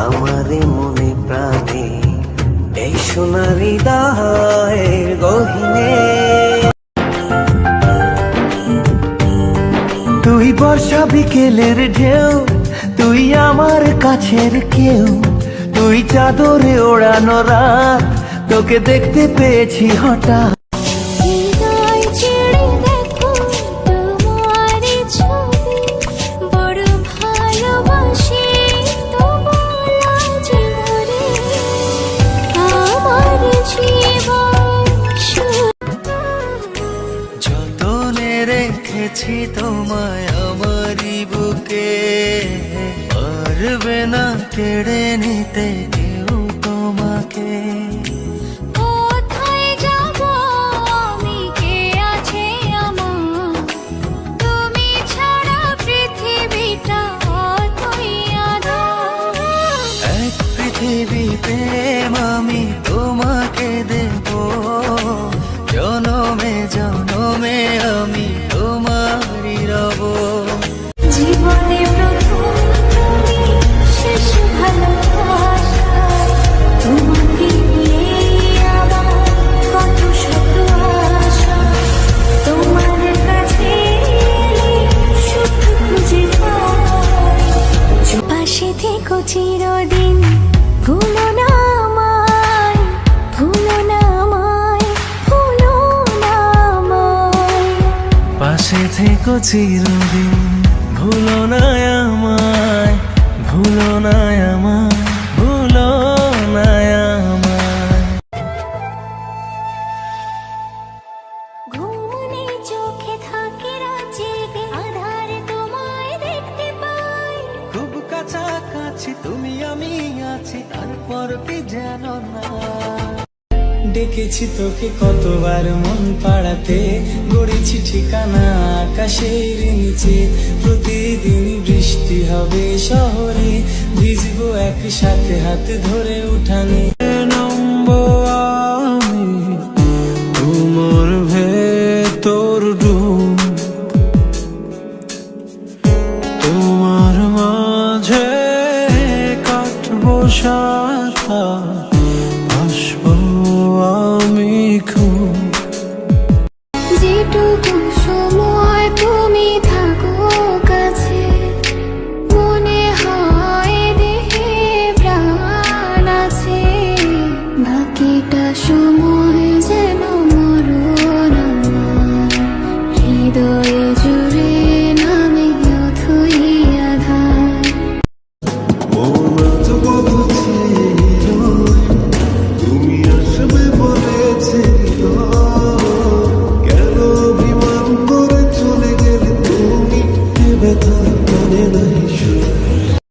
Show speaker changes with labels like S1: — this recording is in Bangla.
S1: আমারে মনে প্রাণে এই সোনার হৃদয়ের গহিনে। তুই বর্ষা বিকেলের ঢেউ, তুই আমার কাছের কেউ, তুই চাদরে ওড়ানো রাত, তোকে দেখতে পেয়েছি হঠাৎ। যতনে রেখেছি তোমায় আমারই বুকে, পারবে না কেড়ে নিতে কেউ তোমাকে।
S2: কোথায় যাব আমি, কে আছে আমার, তুমি ছাড়া পৃথিবীটা অতই আঁধার।
S1: এক পৃথিবী প্রেম আমি তোমাকে দেব, জনমে জনমে আমি তোমারই রব।
S2: জীবনে প্রথম তুমি, শেষ ভালোবাসা, তোমাকে নিয়ে আমার কত শত আশা। তোমার কাছে সুখ খুঁজে পাই, পাশে থেকো চিরদিন, ভুলো না আমায়, ভুলো না আমায়, ভুলো না আমায়।
S1: পাশে থেকো চিরদিন, ভুলো না আমায়, ভুলো না আমায়, ভুলো না আমায়।
S2: ঘুম নেই চোখে থাকে রাত জেগে, আধারে তোমায় দেখতে পাই।
S1: খুব কাছাকাছি তুমি আমি আছি, তারপর কি জানো না।
S3: ডেকেছি তোকে কতবার মন পাড়াতে, গড়েছি ঠিকানা আকাশের নিচে। প্রতিদিন বৃষ্টি হবে শহরে, ভিজবো একসাথে হাত ধরে উঠানে। নামবো আমি তোমার ভেতর ডুব, তোমার মাঝে কাটবো সারা।